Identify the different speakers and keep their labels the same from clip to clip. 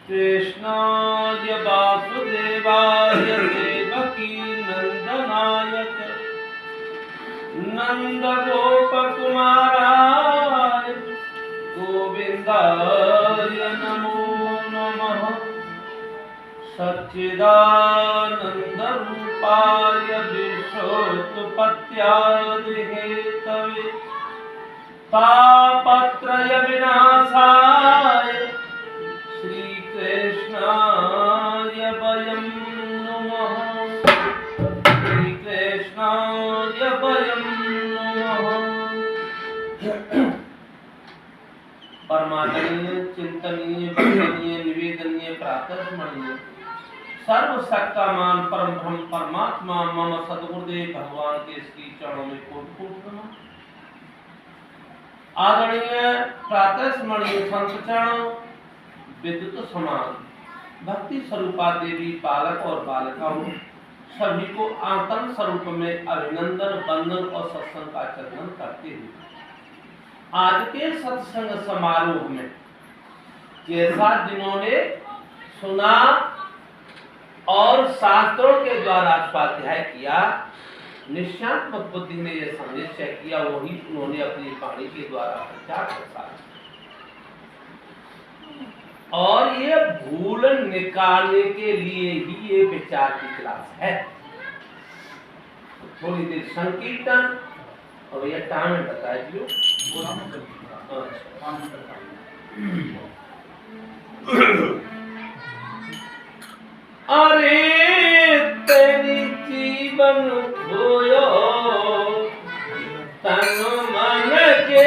Speaker 1: कृष्णाय वासुदेवाय देवकी नंदनाय नंद गोप कुमाराय गोविंदाय नमो नमः। सच्चिदानंद रूपाय विश्वोत्पत्त्यादि हेतवे तापत्रय विनाशाय श्री कृष्णाय वयं नमः। श्री कृष्णाय वयं नमः। परमादरणीय चिंतनीय वंदनीय निवेदनीय प्रातस्मरणीय सर्वशक्तिमान परम ब्रह्म परमात्मा मम सद्गुरुदेव भगवान के श्री चरणों में कोटि कोटि नमः। आदरणीय प्रातस्मरणीय संत चरण विद्युत समान भक्ति स्वरूपा देवी बालक और बालिकाओं सभी को आतन स्वरूप में अभिनंदन वंदन और सत्संग का चरण करते हुए आज के सत्संग समारोह में जैसा जिन्होंने सुना और शास्त्रों के द्वारा स्वाध्याय किया, निश्चयात्मक बुद्धि ने यह संदेश किया, वही उन्होंने अपनी वाणी के द्वारा प्रचार प्रसार और ये भूल निकालने के लिए ही ये विचार की क्लास है। थोड़ी देर संकीर्तन और ये टाइम बताए दियो। अरे तेरी जीवन खोयो तन मन के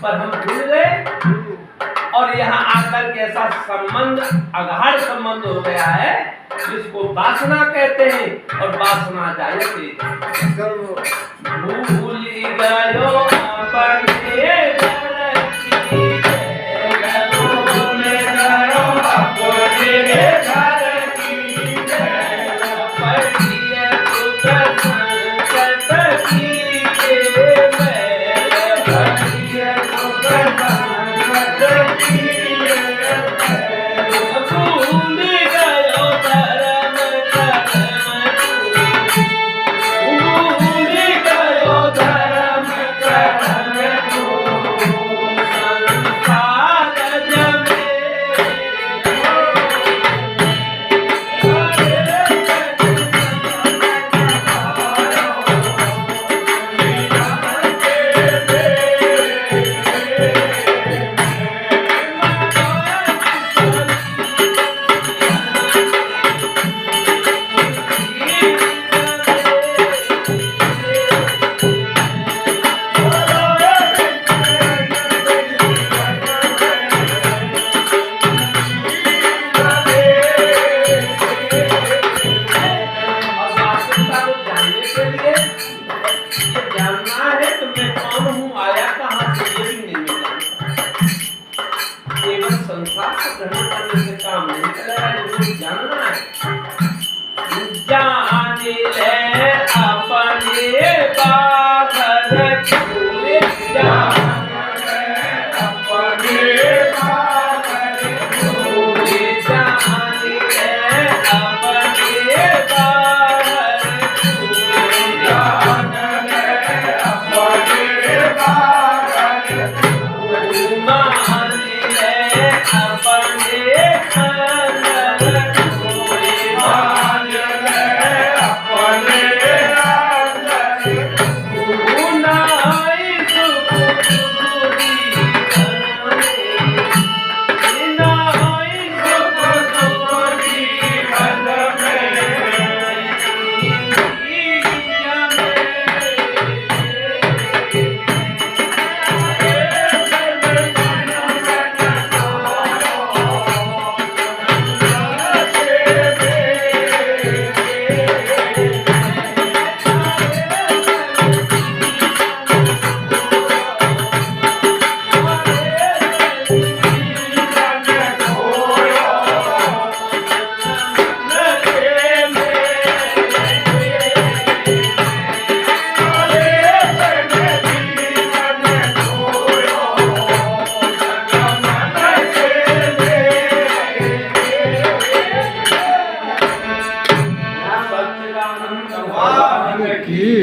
Speaker 1: पर हम भूल गए और यहाँ आकर के ऐसा संबंध अगाढ़ संबंध हो गया है जिसको वासना कहते हैं और वासना जायते भूल गयो अपने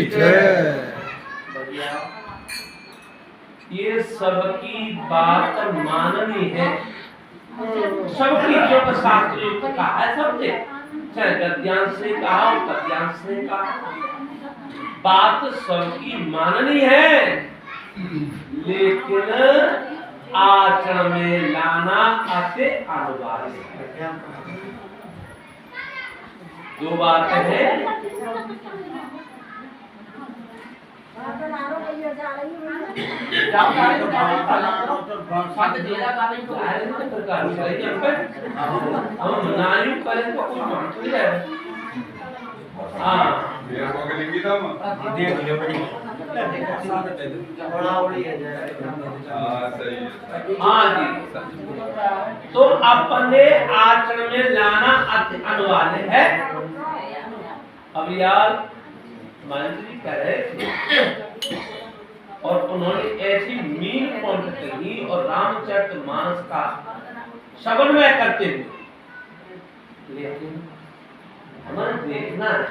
Speaker 2: जय।
Speaker 1: बढ़िया। ये सबकी बात माननी है, सबकी जो शास्त्र युक्त कहा है सबने, चाहे गद्यांश ने कहा पद्यांश ने कहा, बात सबकी माननी है, लेकिन आचरण में लाना अति अनिवार्य है। दो बात है, तो अपने आचरण में लाना अति अनिवार्य है। अब यार मंत्री कह रहे और उन्होंने ऐसी मीन पॉइंट कही और रामचरितमानस का समन्वय करते हुए, लेकिन हमें देखना है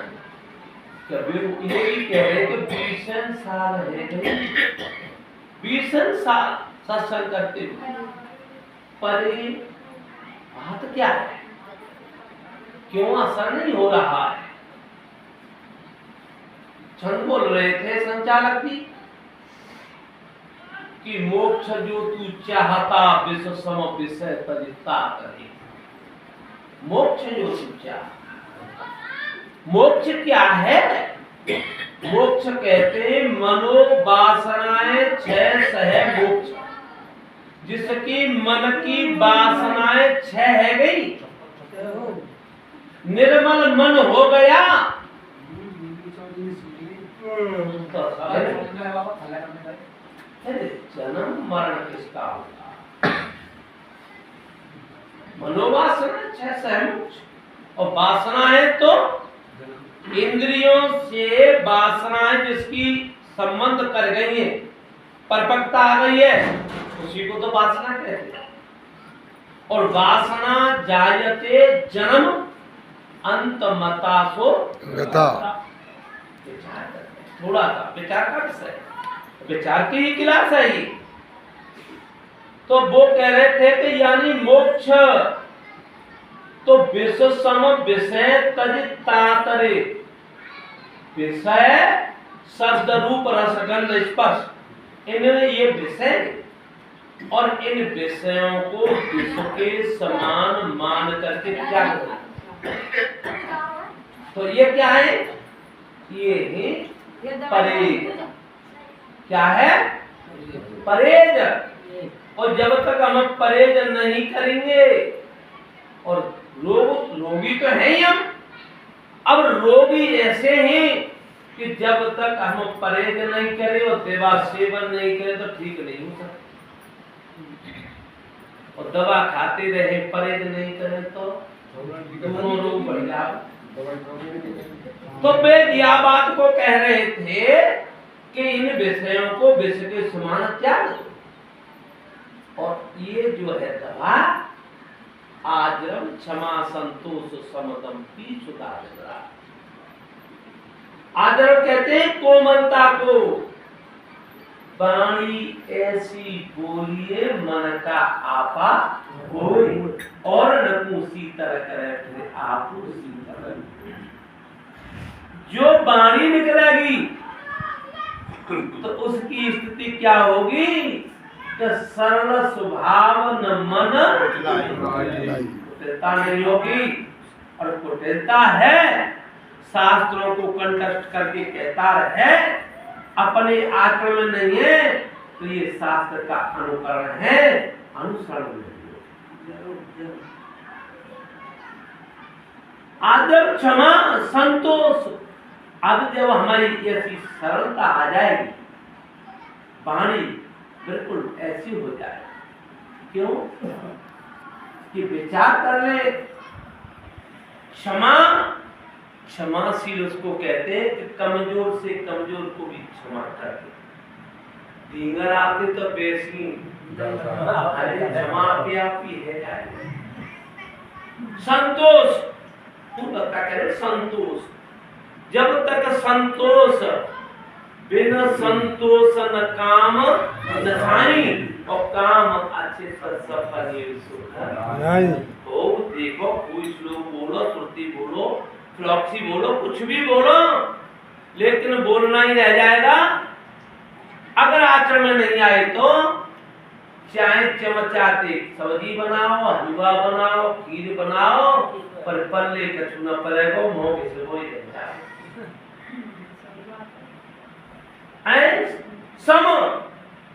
Speaker 1: कभी ये भी कह रहे कि 20 साल रह गए, 20 साल सत्संग करते हुए, पर ये बात क्या है, क्यों असर नहीं हो रहा है? छंद बोल रहे थे संचालक जी कि मोक्ष जो तू चाहता विश्व सम विषय तजिता करे। मोक्ष जो तू चाहता, मोक्ष क्या है? मोक्ष कहते मनोवासनाएं 6 सह मोक्ष, जिसकी मन की वासनाएं 6 है गई, निर्मल मन हो गया, जन्म मरण किसका होगा? मनोवासना 6 सहमोक्ष, और वासना है तो इंद्रियों से वासनाएं जिसकी संबंध कर गई है, परिपक्वता आ गई है, उसी को तो वासना कहते हैं। और वासना जायते जन्म अंतमतासो गता। थोड़ा सा विचार का विषय, विचार की ही क्लास है ये। तो वो कह रहे थे कि यानी मोक्ष तो विश्व सम विषय तजितातरे, विषय शब्द रूप रसगंध स्पर्श, इनमें ये विषय और इन विषयों को विश्व के समान मान करके क्या करें? तो ये क्या है? ये है परहेज। क्या है? परहेज। और जब तक हम परहेज नहीं करेंगे, और रोगी तो है ही हम, अब रोगी ऐसे हैं कि जब तक हम परहेज नहीं करें और दवा सेवन नहीं करें तो ठीक नहीं हो सकता। और दवा खाते रहे परहेज नहीं करें तो दोनों रोग बढ़ जाए। तो वे यह बात को कह रहे थे कि इन विषयों को विषय के समान त्याग दो, और ये जो है दवा आजरम क्षमा संतोष समदम की सुधार। आदर कहते हैं कोमलता को, वाणी ऐसी बोलिए मन का आपा होय, और न शीतल करे आप शीतल। जो वाणी निकलेगी तो उसकी स्थिति क्या होगी? कि सरल स्वभाव न मन कुटिलता नहीं होगी। और कुटिलता है शास्त्रों को कंठस्थ करके कहता है, अपने आचरण में नहीं है, तो ये शास्त्र का अनुकरण है, अनुसरण नहीं। आदर क्षमा संतोष। अब जब हमारी ऐसी सरलता आ जाएगी, वाणी बिल्कुल ऐसी हो जाए, क्यों कि विचार कर ले। क्षमा, क्षमाशील उसको कहते हैं कि कमजोर से कमजोर को भी क्षमा कर दे। दीगर आते तो बेसी क्षमा पे आप ही है। संतोष, तू बता करे संतोष। जब तक संतोष बिन संतोष न काम न साई, और काम अच्छे सफल हो। देखो कोई श्लोक बोलो, श्रुति बोलो, फ्लॉक्सी बोलो, कुछ भी बोलो, लेकिन बोलना ही रह जाएगा। अगर आचरण में नहीं आए तो चाहे चमचाते सब्जी बनाओ, हलवा बनाओ, खीर बनाओ, पर पल्ले कछु न पड़ेगा, मुंह से वो ही रह जाए। सम,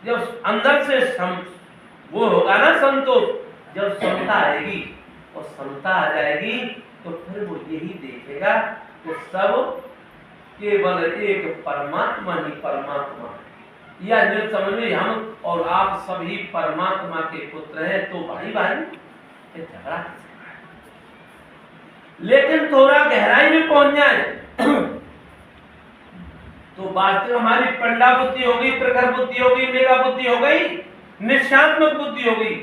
Speaker 1: जब अंदर से सम वो होगा ना संतोष, जब समता आएगी और समता आ जाएगी तो फिर वो यही देखेगा कि सब केवल एक परमात्मा ही परमात्मा है। या जो समझ लो हम और आप सभी परमात्मा के पुत्र हैं, तो भाई भाई ये झगड़ा किसका है? लेकिन थोड़ा गहराई में पहुंच जाए तो वास्तव हमारी पंडा बुद्धि हो गई, प्रखर बुद्धि हो गई, मेगा बुद्धि हो गई, निश्चयात्मक बुद्धि हो गई।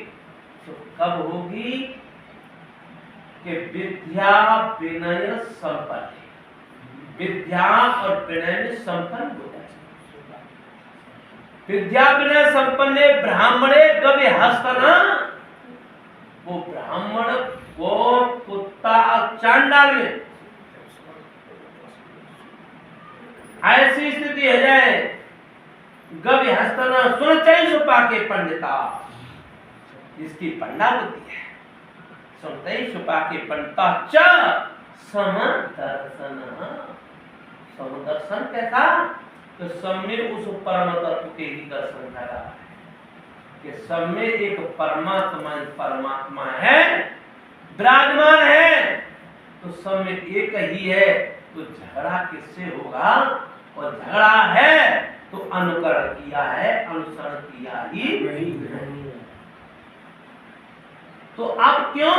Speaker 1: तो कब होगी कि विद्या विनय संपन्न, विद्या और विनय में संपन्न हो जाए। विद्या विनय संपन्न ब्राह्मणे गवि हस्तना, वो ब्राह्मण को कुत्ता चांडाल में ऐसी स्थिति है जाए, गवि हस्तना सुन चै छुपा के पंडिता, इसकी पंडा बुद्धि है, सुनते ही छुपा के पंडिता। च समदर्शन, समदर्शन कैसा? तो सब में उस परम तत्व के ही दर्शन कर रहा है कि सब में एक परमात्मा परमात्मा है, विराजमान है, तो सब में एक ही है। तो झगड़ा किससे होगा? और झगड़ा है तो अनुकरण किया है, अनुसरण किया ही नहीं। तो अब क्यों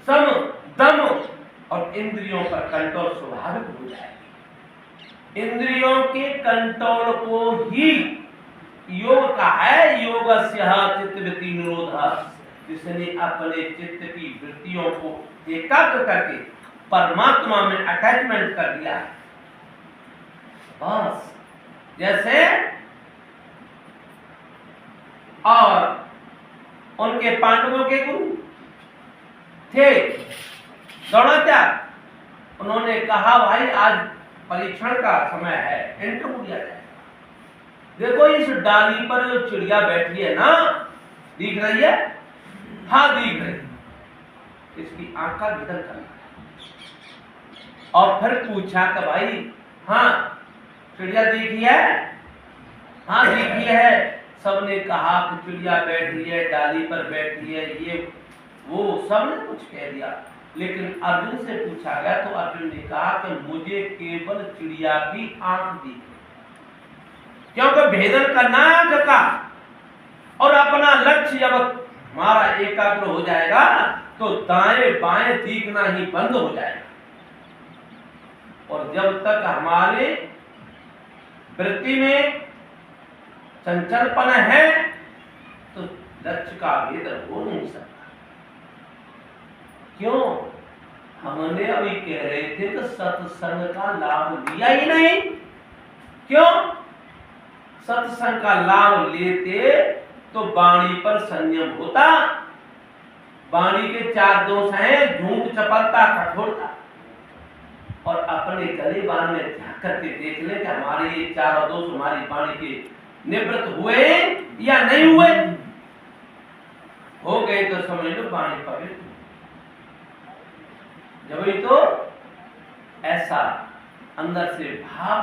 Speaker 1: सम दम और इंद्रियों पर कंट्रोल स्वाभाविक हो जाएगी। इंद्रियों के कंट्रोल को ही योग का है। योगस्य चित्तवृत्ति निरोध, जिसने अपने चित्त की वृत्तियों को एकाग्र करके परमात्मा में अटैचमेंट कर दिया है। बस जैसे और उनके पांडवों के गुरु थे द्रोणाचार्य, उन्होंने कहा भाई आज परीक्षण का समय है, इंटरव्यू लिया जाए। देखो इस डाली पर जो चिड़िया बैठी है ना, दिख रही है? हाँ दिख रही। इसकी आंख का विधन करना है। और फिर पूछा कि भाई हाँ चिड़िया देखी है? हाँ देखी है। सबने कहा कि चिड़िया बैठी है, डाली पर बैठी है, ये वो सबने कुछ कह दिया। लेकिन अर्जुन से पूछा गया तो अर्जुन ने कहा कि मुझे केवल चिड़िया की आंख दिखी, क्योंकि भेदन करना आंख का, और अपना लक्ष्य जब हमारा एकाग्र हो जाएगा तो दाएं बाएं दिखना ही बंद हो जाएगा। और जब तक हमारे वृत्ति में चंचलपन है तो लक्ष्य का भेद हो नहीं सकता। क्यों? हमने अभी कह रहे थे कि सत्संग का लाभ लिया ही नहीं। क्यों? सत्संग का लाभ लेते तो वाणी पर संयम होता। वाणी के 4 दोष हैं, झूठ, चपलता, कठोरता। और अपने गले बाल में झांक करके देख ले कि हमारे ये 4 दोष हमारी वाणी के निवृत्त हुए या नहीं हुए। हो गए तो समझ लो वाणी पवित्र। जब ही तो ऐसा अंदर से भाव,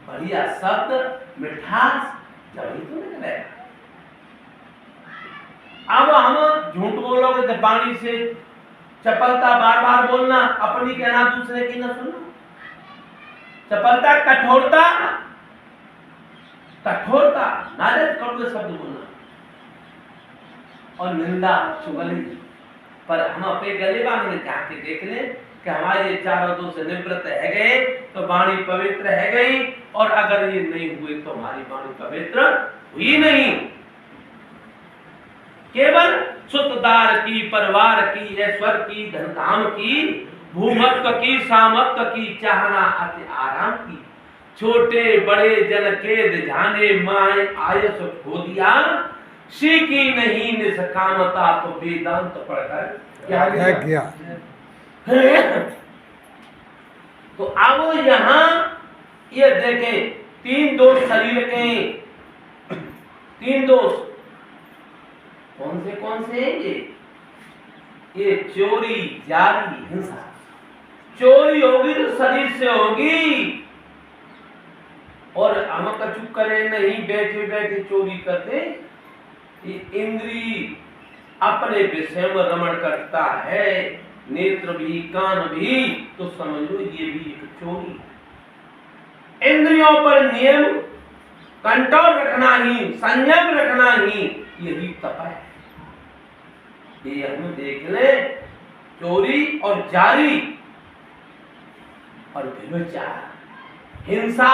Speaker 1: बढ़िया शब्द, मिठास जब ही तो निकलेगा। अब हम झूठ बोलोगे तो वाणी से चपलता, बार बार बोलना, अपनी कहना दूसरे की न सुनना। चपलता, कठोरता, कठोरता, नाजत कड़वे शब्द बोलना, और निंदा, चुगली। पर हम अपने गले बांध में जाके देख लें कि हमारे 4 दोष निवृत्त है गए तो वाणी पवित्र है गई। और अगर ये नहीं हुए तो हमारी वाणी पवित्र हुई नहीं। केवल सुतदार की, परिवार की, ऐश्वर की, धनधाम की भूमत्व की सामत्व की चाहना अति आराम की, छोटे बड़े जन के जाने माए आयस खो दिया, सीखी नहीं निष्कामता तो वेदांत पढ़कर क्या किया। तो अब यहाँ ये देखें, तीन दोष शरीर के, तीन दोष कौन से हैं ये चोरी, जारी, हिंसा। चोरी होगी तो शरीर से होगी, और हम कछु करे नहीं, बैठे बैठे चोरी करते, ये इंद्री अपने विषय में रमण करता है, नेत्र भी कान भी, तो समझ लो ये भी एक चोरी है। इंद्रियों पर नियम कंट्रोल रखना ही, संयम रखना ही यही तप है। ये हम देख ले, चोरी और जारी और व्यभिचार, हिंसा,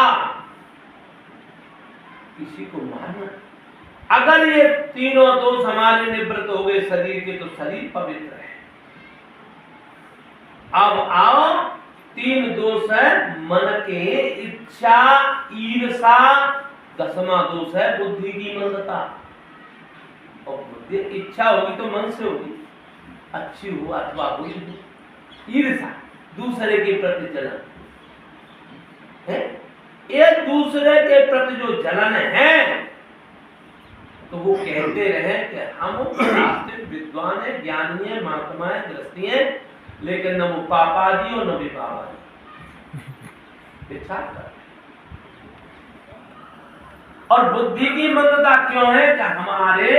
Speaker 1: किसी को मारना, अगर ये तीनों दोष हमारे निवृत्त हो गए शरीर के, तो शरीर पवित्र है। अब आओ, तीन दोष है मन के, इच्छा, ईर्षा, दसवां दोष है बुद्धि की मंदता। और बुद्धि, इच्छा होगी तो मन से होगी, अच्छी हो अथवा बुरी। ईर्षा, दूसरे के प्रति जलन है, एक दूसरे के प्रति जो जलन है, तो वो कहते रहे कि हम वास्तविक विद्वान है, ज्ञानी है, महात्मा है, दृष्टि है, लेकिन न वो पापा जी और न भी बाबा जी। इच्छा कर, और बुद्धि की मंदता क्यों है कि हमारे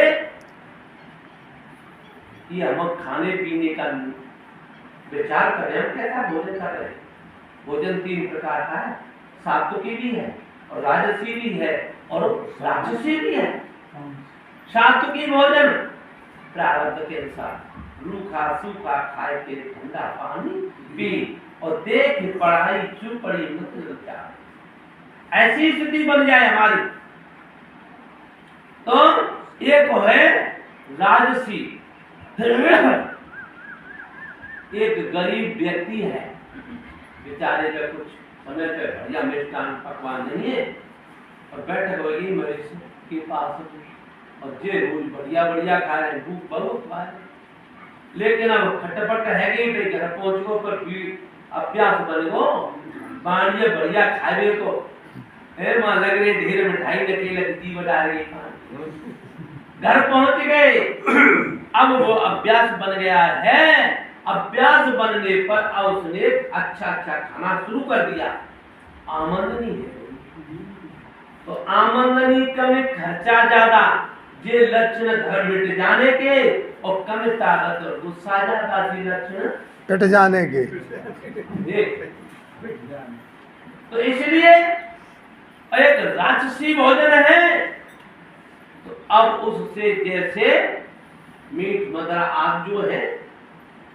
Speaker 1: ये हम खाने पीने का विचार करें, हम कैसा भोजन कर रहे हैं। भोजन तीन प्रकार का है, सात्विकी भी है और राजसी भी है और राजसी भी है। सात्विकी भोजन प्रारब्ध के अनुसार रूखा सूखा खाए के, ठंडा पानी पी, और देख पढ़ाई चुप पड़ी मत जा, ऐसी स्थिति बन जाए हमारी। तो एक है राजसी, एक गरीब व्यक्ति है, बेचारे पे कुछ समय पे बढ़िया मिष्टान पकवान नहीं है, और बैठक होगी मरीज के पास, और जे रोज बढ़िया बढ़िया खा रहे, भूख बहुत खा रहे, लेकिन अब खटपट है गई, घर पहुंच गो पर अभ्यास बन गो, बाणिये बढ़िया खावे को, मां लग रही ढेर मिठाई लगी लगती बता रही, घर पहुंच गए। अब वो अभ्यास बन गया है, अभ्यास बनने पर अब उसने अच्छा अच्छा खाना शुरू कर दिया, आमदनी है, तो आमदनी कम, खर्चा ज्यादा, ये लक्षण घर मिट जाने के, और कम ताकत और गुस्सा ज्यादा, लक्षण
Speaker 2: कट जाने के।
Speaker 1: तो इसलिए एक राजसी भोजन है, तो अब उससे जैसे मीट मदरा आग जो है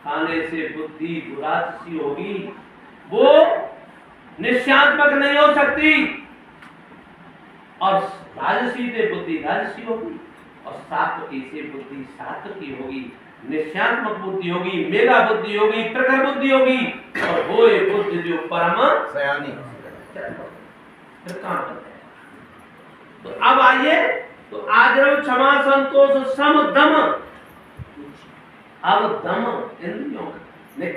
Speaker 1: खाने से बुद्धि राजसी होगी, वो निश्चयात्मक नहीं हो सकती, और राजसी से बुद्धि राजसी होगी, और सात्विकी से बुद्धि सात्विकी होगी, निश्चयात्मक बुद्धि होगी, मेरा बुद्धि होगी, प्रखर बुद्धि होगी, और होए बुद्धि जो परम सयानी। तो अब आइए, तो आदरव क्षमा संतोष सम दम। अब दम इंद्रियों का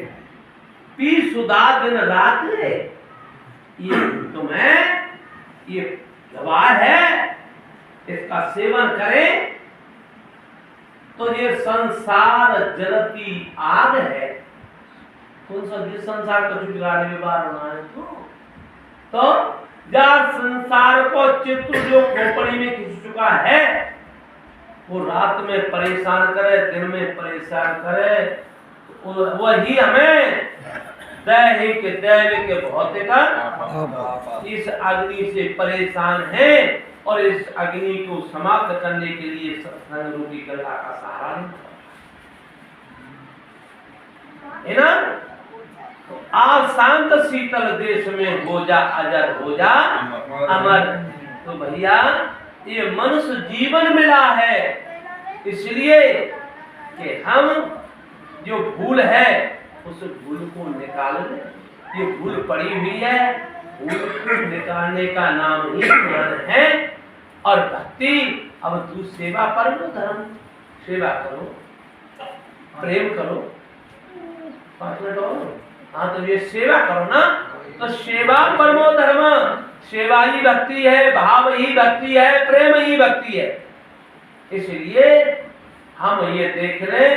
Speaker 1: पी सुधा दिन रात है, ये तुम्हें ये दवा है, इसका सेवन करें तो ये संसार जलती आग है। कौन सा ये संसार को बिगाड़ने में बार होना है, तो जब संसार को चित्त जो खोपड़ी में खिंच चुका है, वो रात में परेशान करे, दिन में परेशान करे, वही हमें दैहिक दैविक भौतिक इस अग्नि से परेशान है, और इस अग्नि को समाप्त करने के लिए सत्संग रूपी कला का सहारा है ना। तो आज शांत शीतल देश में हो जा अजर, हो जा अमर। तो भैया ये मनुष्य जीवन मिला है, इसलिए कि हम जो भूल है उस भूल को निकाल ले। ये भूल पड़ी हुई है, भूल को निकालने का नाम ही ज्ञान है। और भक्ति, अब तू सेवा परमो धर्म, सेवा करो, प्रेम करो, 5 मिनट और। हाँ, तो ये सेवा करो ना, तो सेवा परमो धर्म, सेवा ही भक्ति है, भाव ही भक्ति है, प्रेम ही भक्ति है। इसलिए हम ये देख रहे,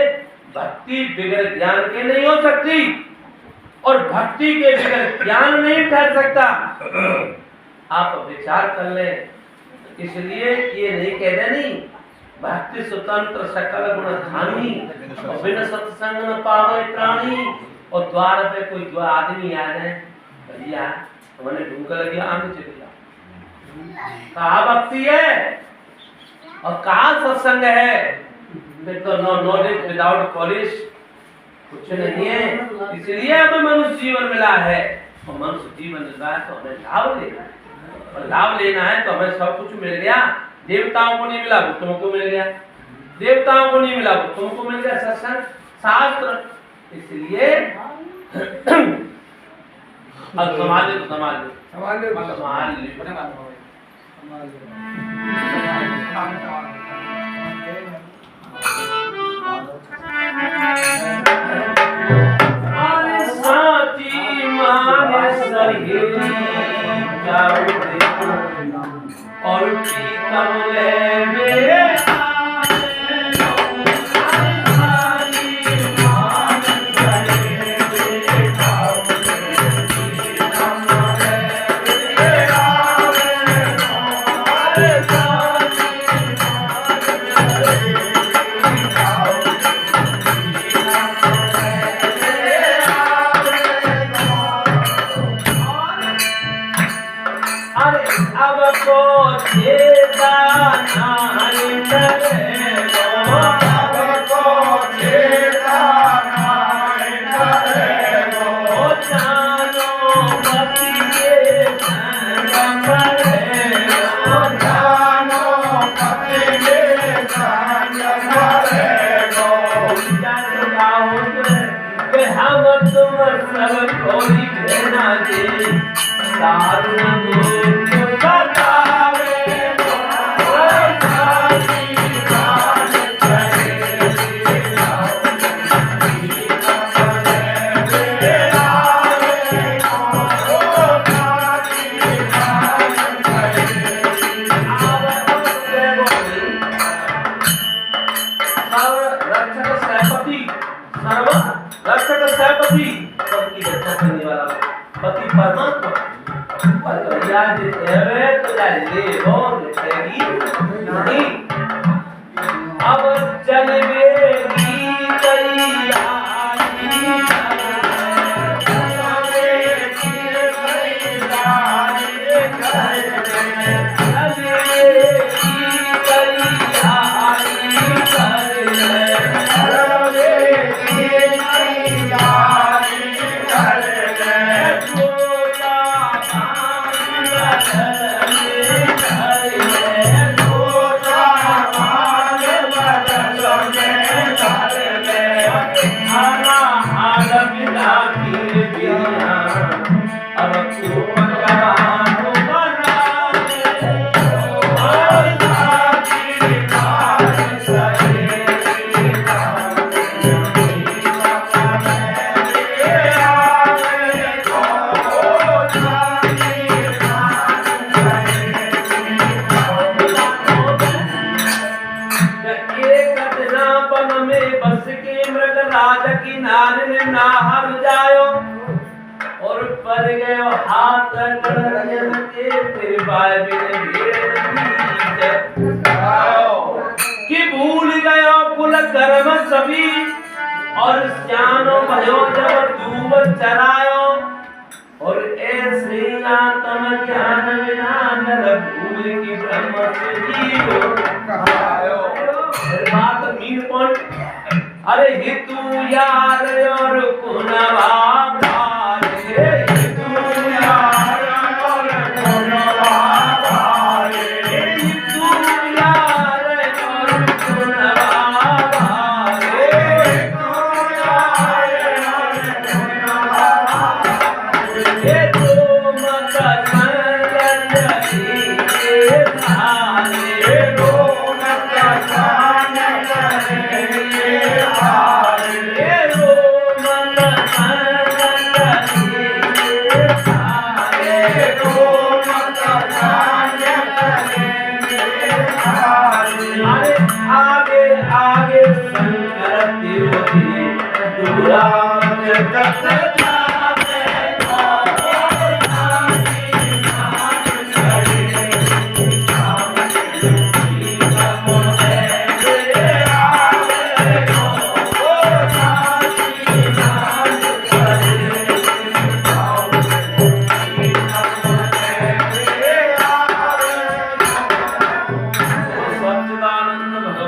Speaker 1: भक्ति बिगड़ ज्ञान के नहीं हो सकती, और भक्ति के बिगड़ ज्ञान नहीं ठहर सकता। आप विचार कर लें। इसलिए ये नहीं कह देनी भक्ति स्वतंत्र सकल गुण धानी, और बिन सत्संग न पावे प्राणी। और द्वार पे कोई दो आदमी आ जाए, भैया हमने ढूंढ लगी, आगे चले जाओ। कहाँ भक्ति है और कहाँ सत्संग है? फिर तो नो नॉलेज विदाउट कॉलेज कुछ नहीं है। इसलिए हमें मनुष्य जीवन मिला है, और मनुष्य जीवन मिला है तो हमें लाभ लेना है, और लाभ लेना है तो हमें सब कुछ मिल गया। देवताओं को नहीं मिला, वो तुमको मिल गया। देवताओं को नहीं मिला, वो तुमको मिल गया सत्संग शास्त्र। इसलिए अब संभाल ले, तो संभाल ले, संभाल ले, संभाल ले। साची माने सहेली और प्रीतम ले मेरे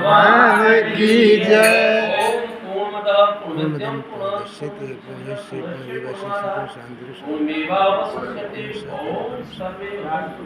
Speaker 2: भगवान की जय।
Speaker 1: ओम पूर्णमदः पूर्णमिदं पूर्णस्य पूर्णमेवावशिष्यते। ओम सर्वे भवन्तु